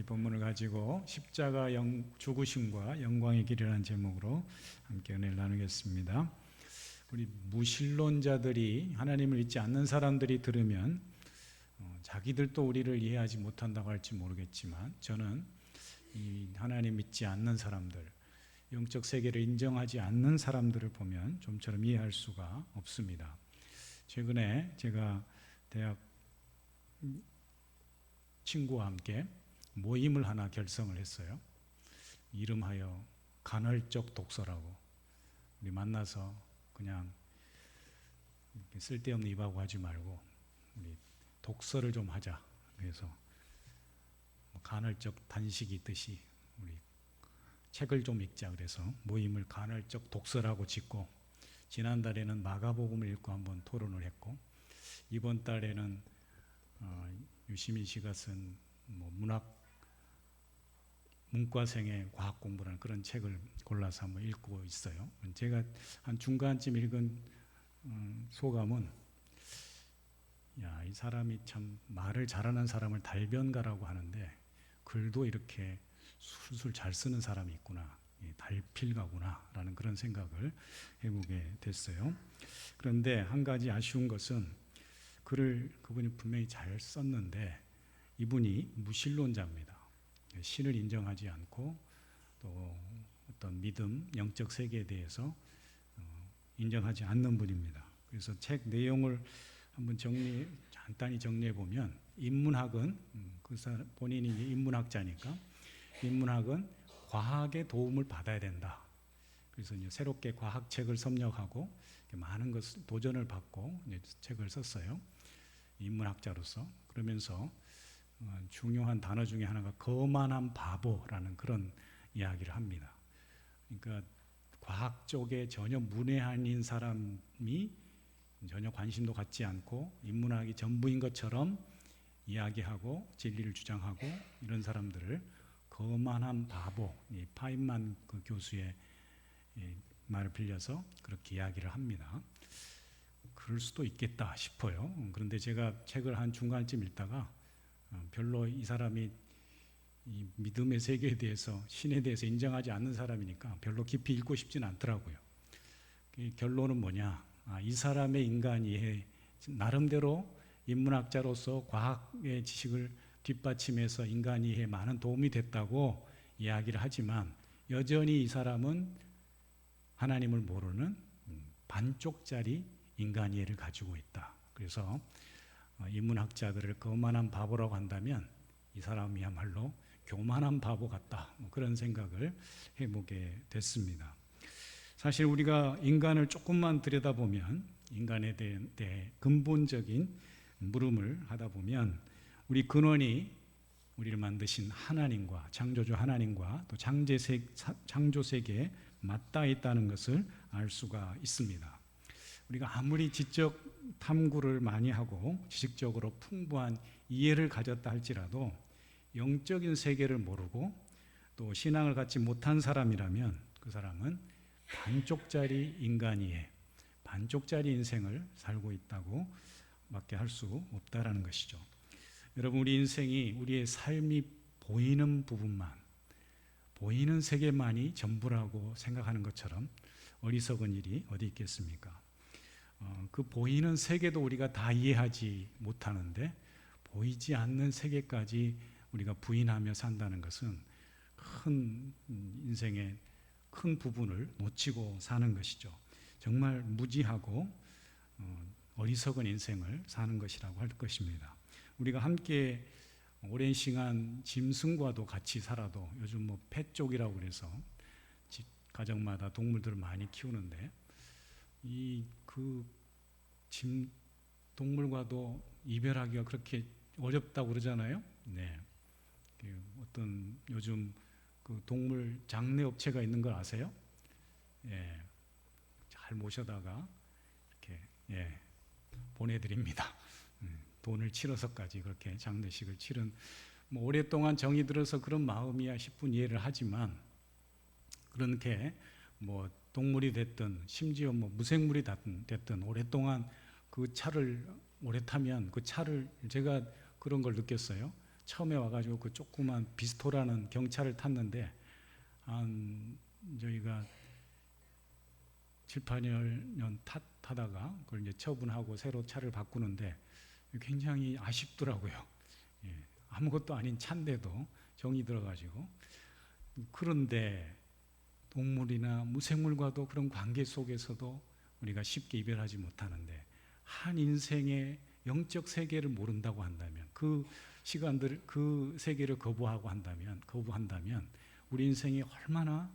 본문을 가지고 십자가 죽으심과 영광의 길이라는 제목으로 함께 은혜를 나누겠습니다. 우리 무신론자들이, 하나님을 믿지 않는 사람들이 들으면 자기들도 우리를 이해하지 못한다고 할지 모르겠지만, 저는 이 하나님 믿지 않는 사람들, 영적 세계를 인정하지 않는 사람들을 보면 좀처럼 이해할 수가 없습니다. 최근에 제가 대학 친구와 함께 모임을 하나 결성을 했어요. 이름하여 간헐적 독서라고. 우리 만나서 그냥 쓸데없는 입하고 하지 말고 우리 독서를 좀 하자. 그래서 간헐적 단식이 있듯이 우리 책을 좀 읽자. 그래서 모임을 간헐적 독서라고 짓고, 지난달에는 마가복음을 읽고 한번 토론을 했고, 이번 달에는 유시민 씨가 쓴 문과생의 과학 공부라는 그런 책을 골라서 한번 읽고 있어요. 제가 한 중간쯤 읽은 소감은, 이 사람이 참 말을 잘하는 사람을 달변가라고 하는데 글도 이렇게 술술 잘 쓰는 사람이 있구나, 달필가구나 라는 그런 생각을 해보게 됐어요. 그런데 한 가지 아쉬운 것은, 글을 그분이 분명히 잘 썼는데 이분이 무신론자입니다. 신을 인정하지 않고 또 어떤 믿음, 영적 세계에 대해서 인정하지 않는 분입니다. 그래서 책 내용을 한번 간단히 정리해 보면, 인문학은 본인이 인문학자니까 인문학은 과학의 도움을 받아야 된다. 그래서 이제 새롭게 과학책을 섭렵하고 많은 것을 도전을 받고 책을 썼어요. 인문학자로서. 그러면서 중요한 단어 중에 하나가 거만한 바보라는 그런 이야기를 합니다. 그러니까 과학 쪽에 전혀 문외한인 사람이 전혀 관심도 갖지 않고 인문학이 전부인 것처럼 이야기하고 진리를 주장하고, 이런 사람들을 거만한 바보, 파인만 그 교수의 말을 빌려서 그렇게 이야기를 합니다. 그럴 수도 있겠다 싶어요. 그런데 제가 책을 한 중간쯤 읽다가 별로 이 사람이 이 믿음의 세계에 대해서, 신에 대해서 인정하지 않는 사람이니까 별로 깊이 읽고 싶지는 않더라고요. 결론은 뭐냐, 이 사람의 인간 이해, 나름대로 인문학자로서 과학의 지식을 뒷받침해서 인간 이해에 많은 도움이 됐다고 이야기를 하지만, 여전히 이 사람은 하나님을 모르는 반쪽짜리 인간 이해를 가지고 있다. 그래서 인문학자들을 거만한 바보라고 한다면 이 사람이야말로 교만한 바보 같다, 그런 생각을 해보게 됐습니다. 사실 우리가 인간을 조금만 들여다보면, 인간에 대해 근본적인 물음을 하다 보면, 우리 근원이 우리를 만드신 하나님과, 창조주 하나님과 또 창조 세계에 맞닿아 있다는 것을 알 수가 있습니다. 우리가 아무리 지적 탐구를 많이 하고 지식적으로 풍부한 이해를 가졌다 할지라도 영적인 세계를 모르고 또 신앙을 갖지 못한 사람이라면 그 사람은 반쪽짜리 인간 이해, 반쪽짜리 인생을 살고 있다고 밖에 할 수 없다라는 것이죠. 여러분, 우리 인생이, 우리의 삶이 보이는 부분만, 보이는 세계만이 전부라고 생각하는 것처럼 어리석은 일이 어디 있겠습니까? 그 보이는 세계도 우리가 다 이해하지 못하는데 보이지 않는 세계까지 우리가 부인하며 산다는 것은 큰 인생의 큰 부분을 놓치고 사는 것이죠. 정말 무지하고 어리석은 인생을 사는 것이라고 할 것입니다. 우리가 함께 오랜 시간 짐승과도 같이 살아도, 요즘 펫족이라고 그래서 집 가정마다 동물들을 많이 키우는데, 동물과도 이별하기가 그렇게 어렵다고 그러잖아요. 네. 어떤 요즘 그 동물 장례 업체가 있는 걸 아세요? 예. 잘 모셔다가 이렇게 보내드립니다. 돈을 치러서까지 그렇게 장례식을 치른, 오랫동안 정이 들어서 그런 마음이야 싶은 이해를 하지만, 그렇게 동물이 됐든 심지어 무생물이 됐든 오랫동안 그 차를 오래 타면, 그 차를, 제가 그런 걸 느꼈어요. 처음에 와가지고 그 조그만 비스토라는 경차를 탔는데 저희가 7, 8년 타다가 그걸 이제 처분하고 새로 차를 바꾸는데 굉장히 아쉽더라고요. 예, 아무것도 아닌 차인데도 정이 들어가지고. 그런데 동물이나 무생물과도 그런 관계 속에서도 우리가 쉽게 이별하지 못하는데, 한 인생의 영적 세계를 모른다고 한다면, 그 시간들, 그 세계를 거부한다면 우리 인생이 얼마나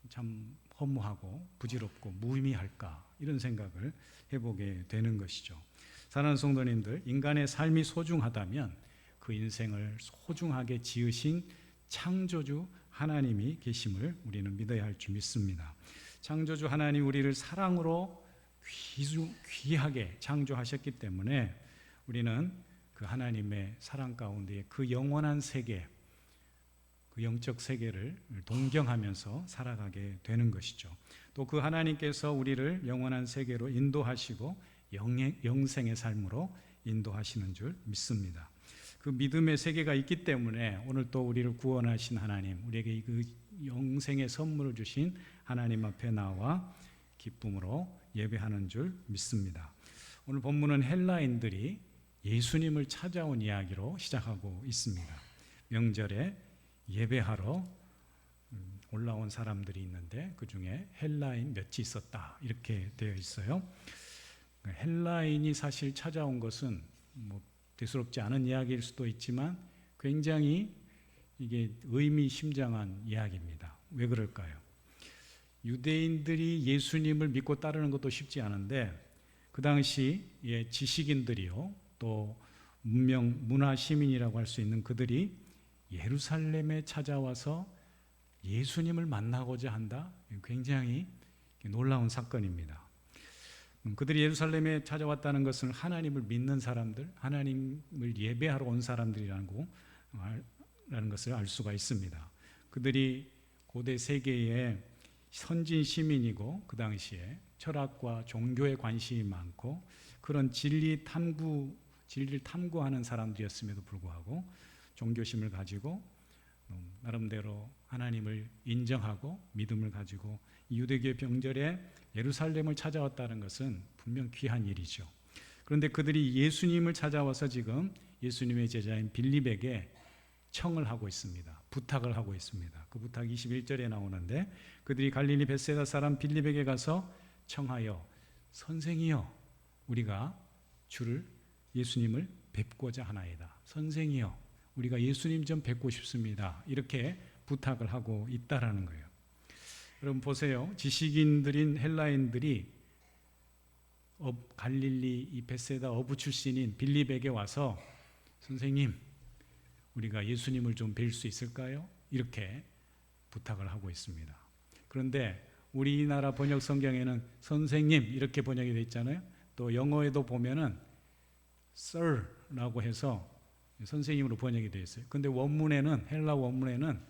참 허무하고 부질없고 무의미할까, 이런 생각을 해보게 되는 것이죠. 사랑하는 성도님들, 인간의 삶이 소중하다면 그 인생을 소중하게 지으신 창조주 하나님이 계심을 우리는 믿어야 할 줄 믿습니다. 창조주 하나님, 우리를 사랑으로 귀하게 창조하셨기 때문에 우리는 그 하나님의 사랑 가운데 그 영원한 세계, 그 영적 세계를 동경하면서 살아가게 되는 것이죠. 또 그 하나님께서 우리를 영원한 세계로 인도하시고 영생의 삶으로 인도하시는 줄 믿습니다. 그 믿음의 세계가 있기 때문에 오늘 또 우리를 구원하신 하나님, 우리에게 그 영생의 선물을 주신 하나님 앞에 나와 기쁨으로 예배하는 줄 믿습니다. 오늘 본문은 헬라인들이 예수님을 찾아온 이야기로 시작하고 있습니다. 명절에 예배하러 올라온 사람들이 있는데 그 중에 헬라인 몇이 있었다, 이렇게 되어 있어요. 헬라인이 사실 찾아온 것은 대수롭지 않은 이야기일 수도 있지만 굉장히 이게 의미심장한 이야기입니다. 왜 그럴까요? 유대인들이 예수님을 믿고 따르는 것도 쉽지 않은데 그 당시의 지식인들이요, 또 문화 시민이라고 할 수 있는 그들이 예루살렘에 찾아와서 예수님을 만나고자 한다, 굉장히 놀라운 사건입니다. 그들이 예루살렘에 찾아왔다는 것은 하나님을 믿는 사람들, 하나님을 예배하러 온 사람들이라는 것을 알 수가 있습니다. 그들이 고대 세계의 선진 시민이고 그 당시에 철학과 종교에 관심이 많고 그런 진리를 탐구하는 사람들이었음에도 불구하고 종교심을 가지고 나름대로 하나님을 인정하고 믿음을 가지고 유대교의 명절에 예루살렘을 찾아왔다는 것은 분명 귀한 일이죠. 그런데 그들이 예수님을 찾아와서 지금 예수님의 제자인 빌립에게 청을 하고 있습니다. 부탁을 하고 있습니다. 그 부탁 21절에 나오는데, 그들이 갈릴리 벳세다 사람 빌립에게 가서 청하여 선생이여, 우리가 주를, 예수님을 뵙고자 하나이다. 선생이여, 우리가 예수님 좀 뵙고 싶습니다. 이렇게 부탁을 하고 있다라는 거예요. 여러분 보세요. 지식인들인 헬라인들이 갈릴리 이 벳세다 어부 출신인 빌립에게 와서 선생님, 우리가 예수님을 좀 뵐 수 있을까요? 이렇게 부탁을 하고 있습니다. 그런데 우리나라 번역 성경에는 선생님 이렇게 번역이 되어 있잖아요. 또 영어에도 보면은 sir라고 해서 선생님으로 번역이 되어 있어요. 그런데 원문에는, 헬라 원문에는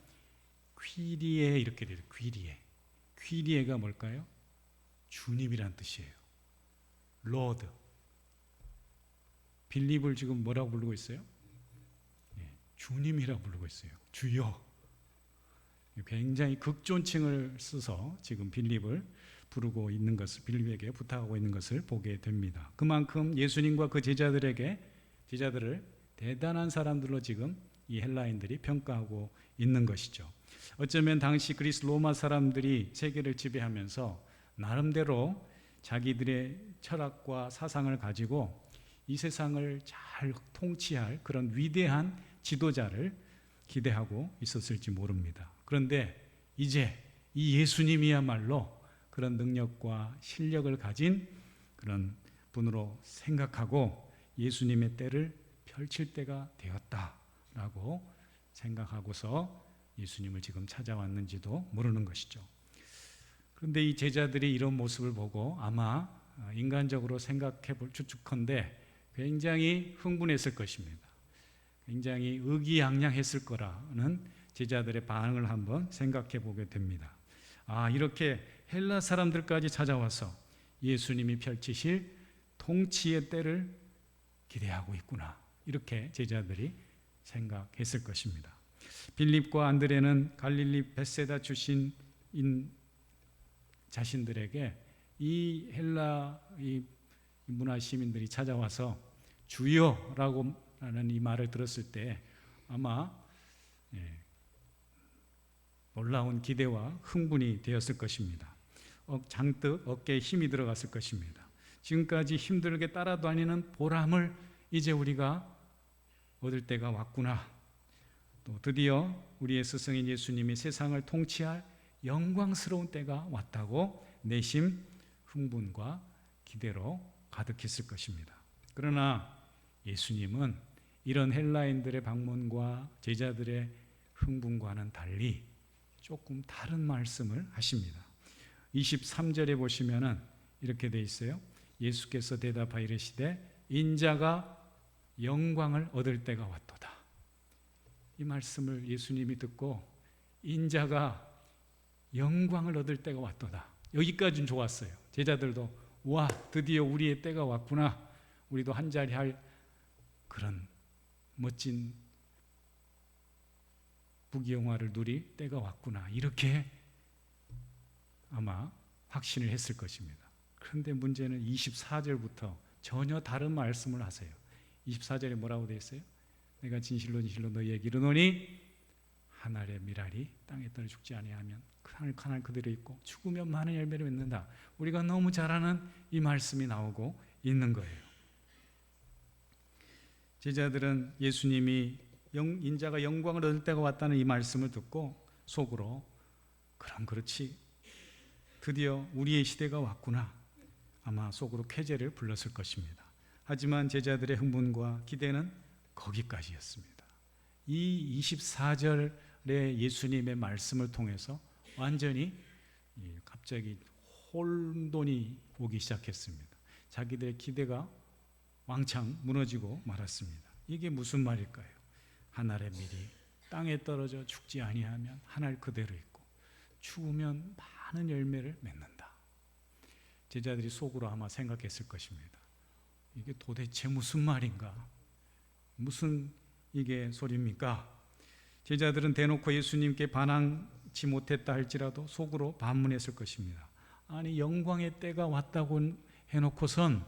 퀴리에 이렇게 되어 있어요. 퀴리에가 뭘까요? 주님이란 뜻이에요. Lord. 빌립을 지금 뭐라고 부르고 있어요? 주님이라고 부르고 있어요. 주여. 굉장히 극존칭을 써서 지금 빌립을 부르고 있는 것을, 빌립에게 부탁하고 있는 것을 보게 됩니다. 그만큼 예수님과 그 제자들을 대단한 사람들로 지금 이 헬라인들이 평가하고 있는 것이죠. 어쩌면 당시 그리스 로마 사람들이 세계를 지배하면서 나름대로 자기들의 철학과 사상을 가지고 이 세상을 잘 통치할 그런 위대한 지도자를 기대하고 있었을지 모릅니다. 그런데 이제 이 예수님이야말로 그런 능력과 실력을 가진 그런 분으로 생각하고 예수님의 때를 펼칠 때가 되었다라고 생각하고서 예수님을 지금 찾아왔는지도 모르는 것이죠. 그런데 이 제자들이 이런 모습을 보고 아마 인간적으로 추측컨대 굉장히 흥분했을 것입니다. 굉장히 의기양양했을 거라는 제자들의 반응을 한번 생각해 보게 됩니다. 이렇게 헬라 사람들까지 찾아와서 예수님이 펼치실 통치의 때를 기대하고 있구나, 이렇게 제자들이 생각했을 것입니다. 빌립과 안드레는 갈릴리 벳세다 출신인 자신들에게 이 헬라 이 문화 시민들이 찾아와서 주여라고 하는 이 말을 들었을 때 아마 놀라운 기대와 흥분이 되었을 것입니다. 장뜻 어깨에 힘이 들어갔을 것입니다. 지금까지 힘들게 따라다니는 보람을 이제 우리가 얻을 때가 왔구나. 또 드디어 우리의 스승인 예수님이 세상을 통치할 영광스러운 때가 왔다고 내심 흥분과 기대로 가득했을 것입니다. 그러나 예수님은 이런 헬라인들의 방문과 제자들의 흥분과는 달리 조금 다른 말씀을 하십니다. 23절에 보시면은 이렇게 돼 있어요. 예수께서 대답하여 이르시되 인자가 영광을 얻을 때가 왔도다. 이 말씀을 예수님이 듣고 인자가 영광을 얻을 때가 왔도다. 여기까지는 좋았어요. 제자들도 와, 드디어 우리의 때가 왔구나. 우리도 한 자리 할 그런 멋진 부귀영화를 누릴 때가 왔구나. 이렇게 아마 확신을 했을 것입니다. 그런데 문제는 24절부터 전혀 다른 말씀을 하세요. 24절에 뭐라고 되어 있어요? 내가 진실로 진실로 너희에게 이르노니 한 알의 밀알이 땅에 떨어 죽지 아니하면 그날 그대로 있고 죽으면 많은 열매를 맺는다. 우리가 너무 잘 아는 이 말씀이 나오고 있는 거예요. 제자들은 예수님이 인자가 영광을 얻을 때가 왔다는 이 말씀을 듣고 속으로 그럼 그렇지, 드디어 우리의 시대가 왔구나, 아마 속으로 쾌재를 불렀을 것입니다. 하지만 제자들의 흥분과 기대는 거기까지였습니다. 이 24절의 예수님의 말씀을 통해서 완전히 갑자기 혼돈이 오기 시작했습니다. 자기들의 기대가 왕창 무너지고 말았습니다. 이게 무슨 말일까요? 한 알의 밀이 땅에 떨어져 죽지 아니하면 한 알 그대로 있고 죽으면 많은 열매를 맺는다. 제자들이 속으로 아마 생각했을 것입니다. 이게 도대체 무슨 말인가? 무슨 이게 소리입니까? 제자들은 대놓고 예수님께 반항치 못했다 할지라도 속으로 반문했을 것입니다. 아니, 영광의 때가 왔다고 해놓고선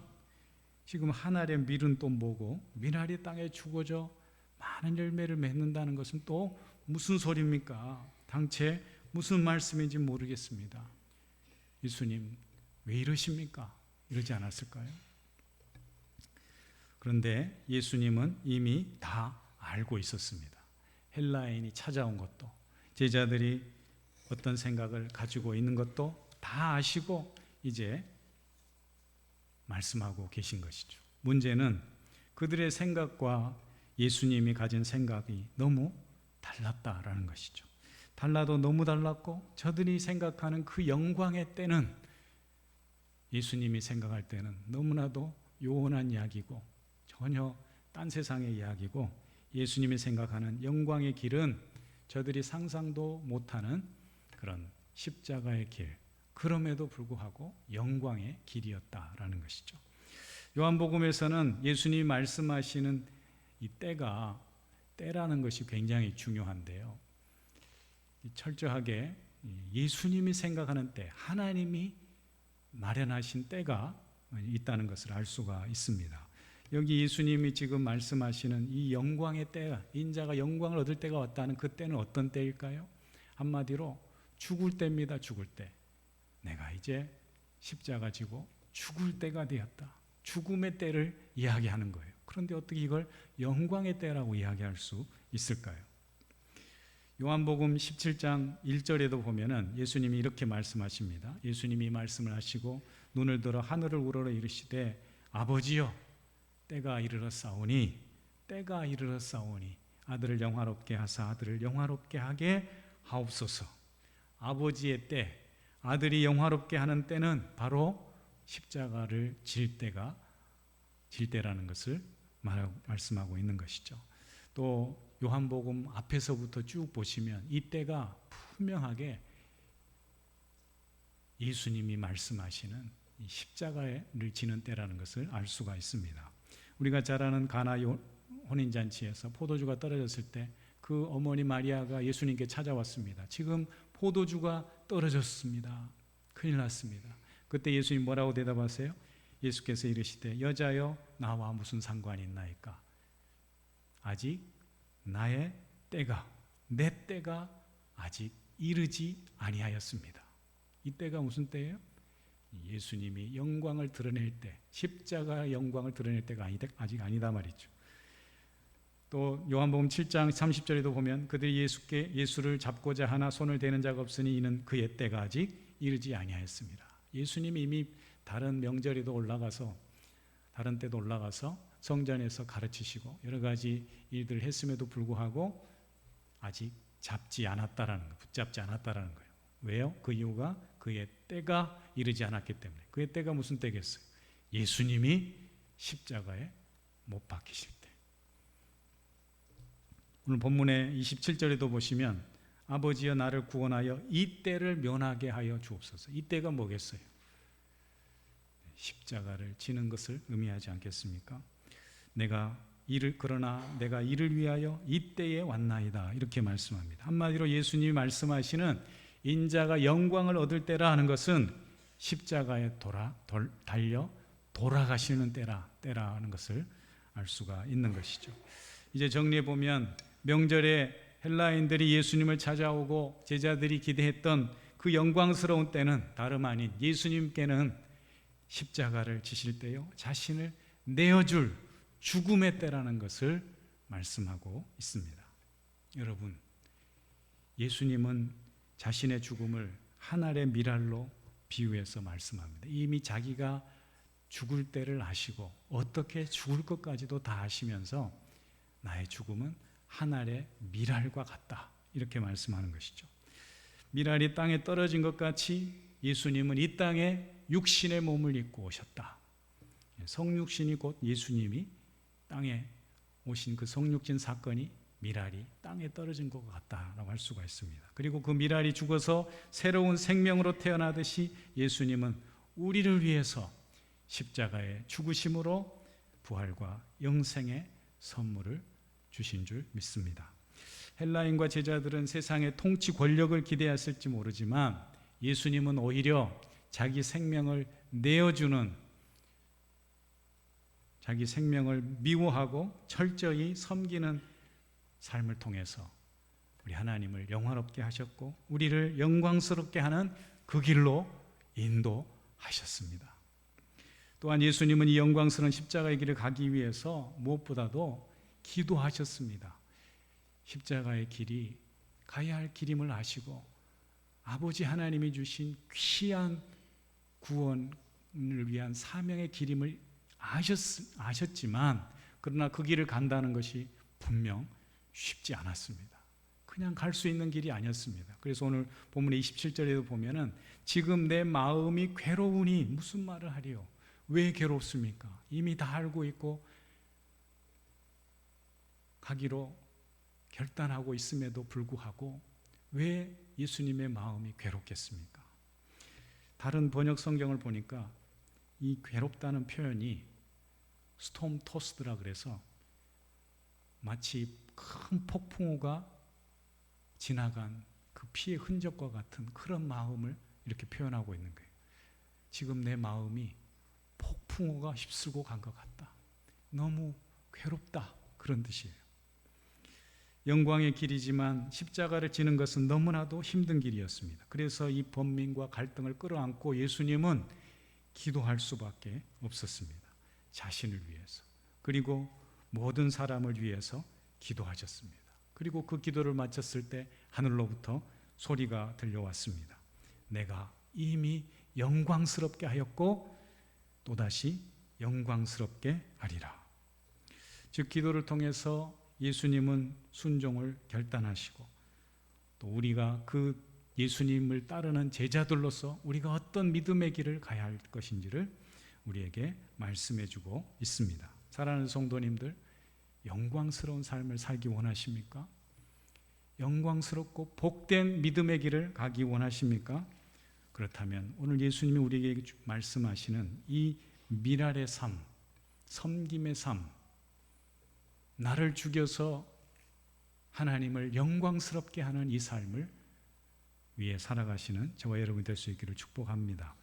지금 한 알의 밀은 또 뭐고 밀알이 땅에 죽어져 많은 열매를 맺는다는 것은 또 무슨 소리입니까? 당최 무슨 말씀인지 모르겠습니다. 예수님 왜 이러십니까? 이러지 않았을까요? 그런데 예수님은 이미 다 알고 있었습니다. 헬라인이 찾아온 것도, 제자들이 어떤 생각을 가지고 있는 것도 다 아시고 이제 말씀하고 계신 것이죠. 문제는 그들의 생각과 예수님이 가진 생각이 너무 달랐다라는 것이죠. 달라도 너무 달랐고 저들이 생각하는 그 영광의 때는 예수님이 생각할 때는 너무나도 요원한 이야기고 전혀 딴 세상의 이야기고, 예수님이 생각하는 영광의 길은 저들이 상상도 못하는 그런 십자가의 길, 그럼에도 불구하고 영광의 길이었다라는 것이죠. 요한복음에서는 예수님이 말씀하시는 이 때라는 것이 굉장히 중요한데요. 철저하게 예수님이 생각하는 때, 하나님이 마련하신 때가 있다는 것을 알 수가 있습니다. 여기 예수님이 지금 말씀하시는 이 영광의 때가, 인자가 영광을 얻을 때가 왔다는 그 때는 어떤 때일까요? 한마디로 죽을 때입니다. 죽을 때. 내가 이제 십자가 지고 죽을 때가 되었다. 죽음의 때를 이야기하는 거예요. 그런데 어떻게 이걸 영광의 때라고 이야기할 수 있을까요? 요한복음 17장 1절에도 보면은 예수님이 이렇게 말씀하십니다. 예수님이 말씀을 하시고 눈을 들어 하늘을 우러러 이르시되 아버지여, 때가 이르렀사오니 아들을 영화롭게 하사 아들을 영화롭게 하게 하옵소서. 아버지의 때, 아들이 영화롭게 하는 때는 바로 십자가를 질 때라는 것을 말씀하고 있는 것이죠. 또 요한복음 앞에서부터 쭉 보시면 이 때가 분명하게 예수님이 말씀하시는 이 십자가를 지는 때라는 것을 알 수가 있습니다. 우리가 잘 아는 가나 혼인잔치에서 포도주가 떨어졌을 때 그 어머니 마리아가 예수님께 찾아왔습니다. 지금 포도주가 떨어졌습니다. 큰일 났습니다. 그때 예수님 뭐라고 대답하세요? 예수께서 이르시되 여자여 나와 무슨 상관이 있나이까? 아직 나의 때가, 내 때가 아직 이르지 아니하였습니다. 이 때가 무슨 때예요? 예수님이 영광을 드러낼 때, 십자가의 영광을 드러낼 때가 아직 아니다 말이죠. 또 요한복음 7장 30절에도 보면 그들이 예수를 잡고자 하나 손을 대는 자가 없으니 이는 그의 때가 아직 이르지 아니하였습니다. 예수님이 이미 다른 명절에도 올라가서, 다른 때도 올라가서 성전에서 가르치시고 여러 가지 일들을 했음에도 불구하고 아직 붙잡지 않았다라는 거예요. 왜요? 그 이유가 그의 때가 이르지 않았기 때문에. 그의 때가 무슨 때겠어요? 예수님이 십자가에 못 박히실 때. 오늘 본문의 27절에도 보시면 아버지여 나를 구원하여 이 때를 면하게 하여 주옵소서. 이 때가 뭐겠어요? 십자가를 지는 것을 의미하지 않겠습니까? 그러나 내가 이를 위하여 이 때에 왔나이다, 이렇게 말씀합니다. 한마디로 예수님이 말씀하시는 인자가 영광을 얻을 때라 하는 것은 십자가에 달려 돌아가시는 때라 하는 것을 알 수가 있는 것이죠. 이제 정리해 보면 명절에 헬라인들이 예수님을 찾아오고 제자들이 기대했던 그 영광스러운 때는 다름 아닌 예수님께는 십자가를 지실 때요 자신을 내어줄 죽음의 때라는 것을 말씀하고 있습니다. 여러분, 예수님은 자신의 죽음을 한 알의 밀알로 비유해서 말씀합니다. 이미 자기가 죽을 때를 아시고 어떻게 죽을 것까지도 다 아시면서 나의 죽음은 한 알의 밀알과 같다, 이렇게 말씀하는 것이죠. 밀알이 땅에 떨어진 것 같이 예수님은 이 땅에 육신의 몸을 입고 오셨다. 성육신이 곧 예수님이 땅에 오신 그 성육신 사건이 밀알이 땅에 떨어진 것 같다라고 할 수가 있습니다. 그리고 그 밀알이 죽어서 새로운 생명으로 태어나듯이 예수님은 우리를 위해서 십자가의 죽으심으로 부활과 영생의 선물을 주신 줄 믿습니다. 헬라인과 제자들은 세상의 통치 권력을 기대했을지 모르지만 예수님은 오히려 자기 생명을 내어주는, 자기 생명을 미워하고 철저히 섬기는 삶을 통해서 우리 하나님을 영화롭게 하셨고 우리를 영광스럽게 하는 그 길로 인도하셨습니다. 또한 예수님은 이 영광스러운 십자가의 길을 가기 위해서 무엇보다도 기도하셨습니다. 십자가의 길이 가야 할 길임을 아시고 아버지 하나님이 주신 귀한 구원을 위한 사명의 길임을 아셨지만 그러나 그 길을 간다는 것이 분명 쉽지 않았습니다. 그냥 갈 수 있는 길이 아니었습니다. 그래서 오늘 본문의 27절에도 보면은 지금 내 마음이 괴로우니 무슨 말을 하리요? 왜 괴롭습니까? 이미 다 알고 있고 가기로 결단하고 있음에도 불구하고 왜 예수님의 마음이 괴롭겠습니까? 다른 번역 성경을 보니까 이 괴롭다는 표현이 스톰 토스드라 그래서 마치 큰 폭풍우가 지나간 그 피의 흔적과 같은 그런 마음을 이렇게 표현하고 있는 거예요. 지금 내 마음이 폭풍우가 휩쓸고 간 것 같다. 너무 괴롭다. 그런 뜻이에요. 영광의 길이지만 십자가를 지는 것은 너무나도 힘든 길이었습니다. 그래서 이 번민과 갈등을 끌어안고 예수님은 기도할 수밖에 없었습니다. 자신을 위해서, 그리고 모든 사람을 위해서 기도하셨습니다. 그리고 그 기도를 마쳤을 때 하늘로부터 소리가 들려왔습니다. 내가 이미 영광스럽게 하였고 또다시 영광스럽게 하리라. 즉 기도를 통해서 예수님은 순종을 결단하시고 또 우리가 그 예수님을 따르는 제자들로서 우리가 어떤 믿음의 길을 가야 할 것인지를 우리에게 말씀해 주고 있습니다. 사랑하는 성도님들, 영광스러운 삶을 살기 원하십니까? 영광스럽고 복된 믿음의 길을 가기 원하십니까? 그렇다면 오늘 예수님이 우리에게 말씀하시는 이 미랄의 삶, 섬김의 삶, 나를 죽여서 하나님을 영광스럽게 하는 이 삶을 위해 살아가시는 저와 여러분이 될 수 있기를 축복합니다.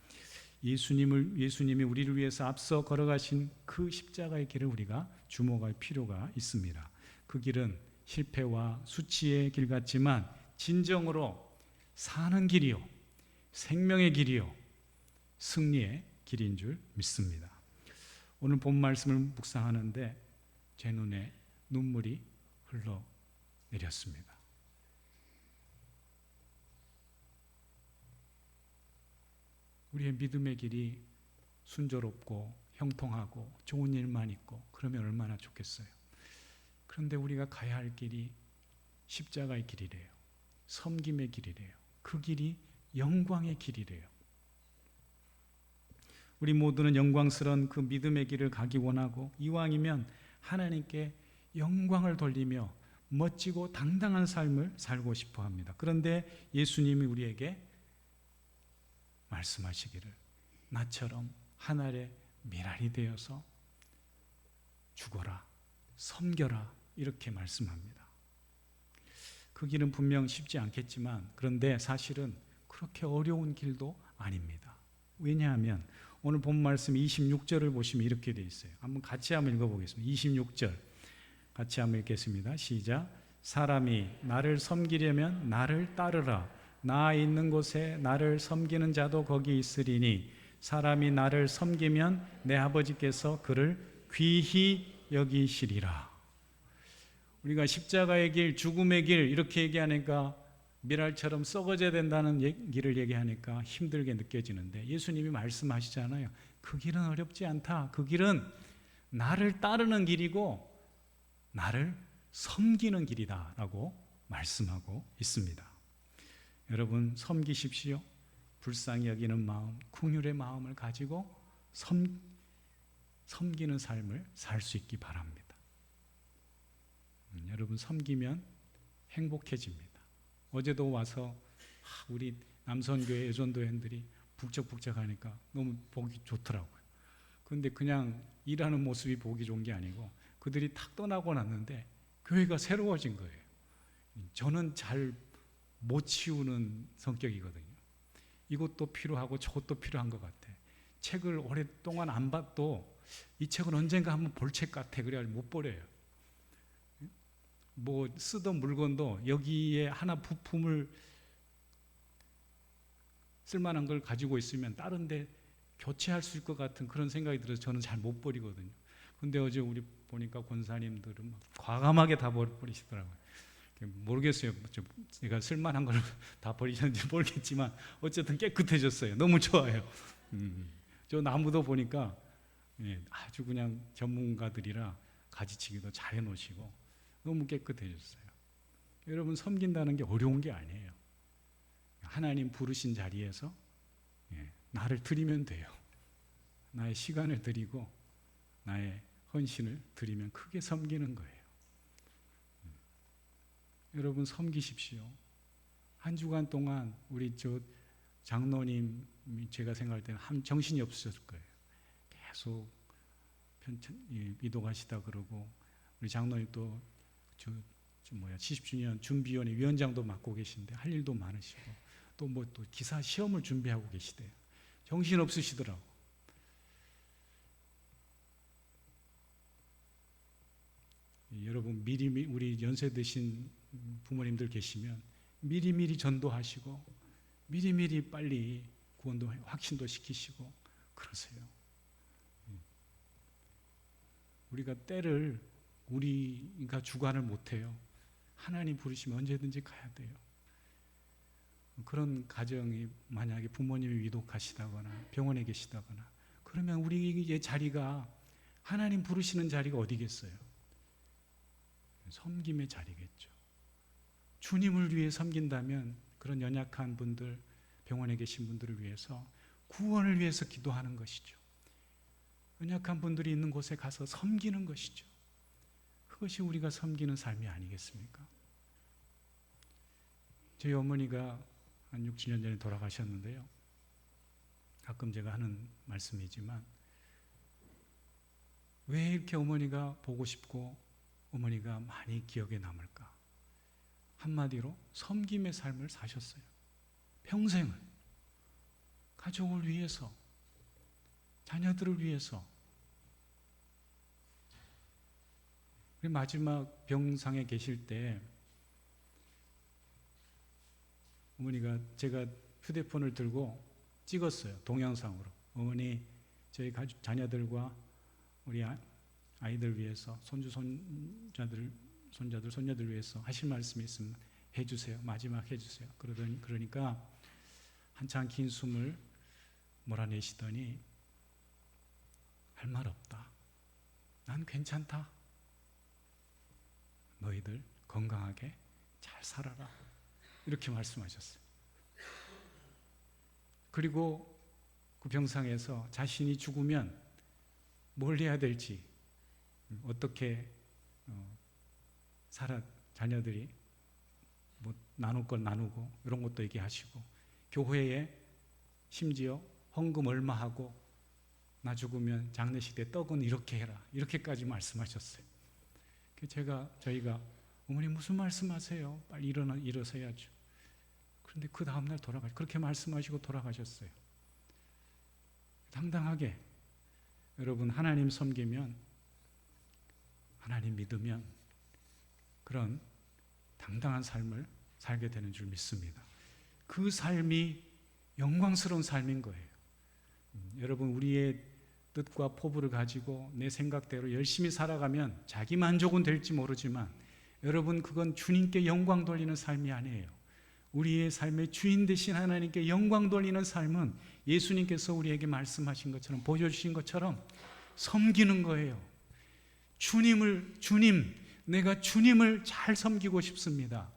예수님이 우리를 위해서 앞서 걸어가신 그 십자가의 길을 우리가 주목할 필요가 있습니다. 그 길은 실패와 수치의 길 같지만 진정으로 사는 길이요, 생명의 길이요, 승리의 길인 줄 믿습니다. 오늘 본 말씀을 묵상하는데 제 눈에 눈물이 흘러내렸습니다. 우리의 믿음의 길이 순조롭고 형통하고 좋은 일만 있고 그러면 얼마나 좋겠어요. 그런데 우리가 가야 할 길이 십자가의 길이래요. 섬김의 길이래요. 그 길이 영광의 길이래요. 우리 모두는 영광스러운 그 믿음의 길을 가기 원하고 이왕이면 하나님께 영광을 돌리며 멋지고 당당한 삶을 살고 싶어 합니다. 그런데 예수님이 우리에게 말씀하시기를 나처럼 하늘의 미랄이 되어서 죽어라, 섬겨라 이렇게 말씀합니다. 그 길은 분명 쉽지 않겠지만 그런데 사실은 그렇게 어려운 길도 아닙니다. 왜냐하면 오늘 본 말씀 26절을 보시면 이렇게 되어 있어요. 같이 한번 읽어보겠습니다. 26절 같이 한번 읽겠습니다. 시작. 사람이 나를 섬기려면 나를 따르라. 나 있는 곳에 나를 섬기는 자도 거기 있으리니 사람이 나를 섬기면 내 아버지께서 그를 귀히 여기시리라. 우리가 십자가의 길, 죽음의 길 이렇게 얘기하니까 미랄처럼 썩어져야 된다는 길을 얘기하니까 힘들게 느껴지는데 예수님이 말씀하시잖아요. 그 길은 어렵지 않다. 그 길은 나를 따르는 길이고 나를 섬기는 길이다 라고 말씀하고 있습니다. 여러분 섬기십시오. 불쌍히 여기는 마음, 긍휼의 마음을 가지고 섬기는 삶을 살 수 있기 바랍니다. 여러분 섬기면 행복해집니다. 어제도 와서 우리 남선교회 예전도회원들이 북적북적하니까 너무 보기 좋더라고요. 그런데 그냥 일하는 모습이 보기 좋은 게 아니고 그들이 탁 떠나고 났는데 교회가 새로워진 거예요. 저는 잘 못 치우는 성격이거든요. 이것도 필요하고 저것도 필요한 것 같아. 책을 오랫동안 안 봐도 이 책은 언젠가 한번 볼 책 같아. 그래가지고 못 버려요. 뭐 쓰던 물건도 여기에 하나 부품을 쓸만한 걸 가지고 있으면 다른 데 교체할 수 있을 것 같은 그런 생각이 들어서 저는 잘 못 버리거든요. 근데 어제 우리 보니까 권사님들은 막 과감하게 다 버리시더라고요. 모르겠어요. 제가 쓸만한 걸 다 버리셨는지 모르겠지만 어쨌든 깨끗해졌어요. 너무 좋아요. 저 나무도 보니까 아주 그냥 전문가들이라 가지치기도 잘 해놓으시고 너무 깨끗해졌어요. 여러분 섬긴다는 게 어려운 게 아니에요. 하나님 부르신 자리에서 나를 드리면 돼요. 나의 시간을 드리고 나의 헌신을 드리면 크게 섬기는 거예요. 여러분 섬기십시오. 한 주간 동안 우리 장로님 제가 생각할 때는 정신이 없으셨을 거예요. 계속 이동하시다 그러고 우리 장로님 또 70주년 준비위원회 위원장도 맡고 계신데 할 일도 많으시고 또 기사 시험을 준비하고 계시대요. 정신 없으시더라고. 여러분 미리 우리 연세 드신 부모님들 계시면 미리미리 전도하시고 미리미리 빨리 구원도 확신도 시키시고 그러세요. 우리가 때를 우리가 주관을 못해요. 하나님 부르시면 언제든지 가야 돼요. 그런 가정이 만약에 부모님이 위독하시다거나 병원에 계시다거나 그러면 우리의 자리가 하나님 부르시는 자리가 어디겠어요? 섬김의 자리겠죠. 주님을 위해 섬긴다면 그런 연약한 분들, 병원에 계신 분들을 위해서 구원을 위해서 기도하는 것이죠. 연약한 분들이 있는 곳에 가서 섬기는 것이죠. 그것이 우리가 섬기는 삶이 아니겠습니까? 저희 어머니가 한 6, 7년 전에 돌아가셨는데요. 가끔 제가 하는 말씀이지만 왜 이렇게 어머니가 보고 싶고 어머니가 많이 기억에 남을까? 한마디로 섬김의 삶을 사셨어요. 평생을 가족을 위해서, 자녀들을 위해서. 마지막 병상에 계실 때 어머니가, 제가 휴대폰을 들고 찍었어요. 동영상으로. 어머니, 저희 자녀들과 우리 아이들 위해서, 손자들, 손녀들 위해서 하실 말씀이 있으면 해주세요. 마지막 해주세요. 그러니까 한참 긴 숨을 몰아내시더니 할 말 없다. 난 괜찮다. 너희들 건강하게 잘 살아라. 이렇게 말씀하셨어요. 그리고 그 병상에서 자신이 죽으면 뭘 해야 될지, 어떻게 자녀들이 뭐 나눌 걸 나누고 이런 것도 얘기하시고, 교회에 심지어 헌금 얼마 하고 나 죽으면 장례식 때 떡은 이렇게 해라, 이렇게까지 말씀하셨어요. 저희가 어머니 무슨 말씀하세요? 빨리 일어서야죠. 그런데 그 다음날 그렇게 말씀하시고 돌아가셨어요. 당당하게 여러분, 하나님 섬기면, 하나님 믿으면 그런 당당한 삶을 살게 되는 줄 믿습니다. 그 삶이 영광스러운 삶인 거예요. 여러분, 우리의 뜻과 포부를 가지고 내 생각대로 열심히 살아가면 자기 만족은 될지 모르지만 여러분, 그건 주님께 영광 돌리는 삶이 아니에요. 우리의 삶의 주인 되신 하나님께 영광 돌리는 삶은 예수님께서 우리에게 말씀하신 것처럼, 보여주신 것처럼 섬기는 거예요. 주님, 내가 주님을 잘 섬기고 싶습니다.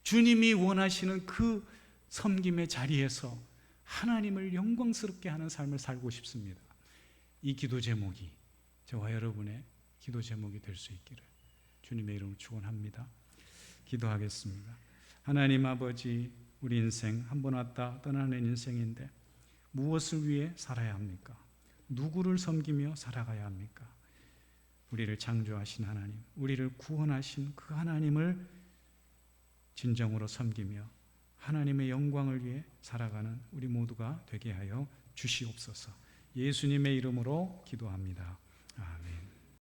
주님이 원하시는 그 섬김의 자리에서 하나님을 영광스럽게 하는 삶을 살고 싶습니다. 이 기도 제목이 저와 여러분의 기도 제목이 될 수 있기를 주님의 이름으로 축원합니다. 기도하겠습니다. 하나님 아버지, 우리 인생 한 번 왔다 떠나는 인생인데 무엇을 위해 살아야 합니까? 누구를 섬기며 살아가야 합니까? 우리를 창조하신 하나님, 우리를 구원하신 그 하나님을 진정으로 섬기며 하나님의 영광을 위해 살아가는 우리 모두가 되게 하여 주시옵소서. 예수님의 이름으로 기도합니다. 아멘.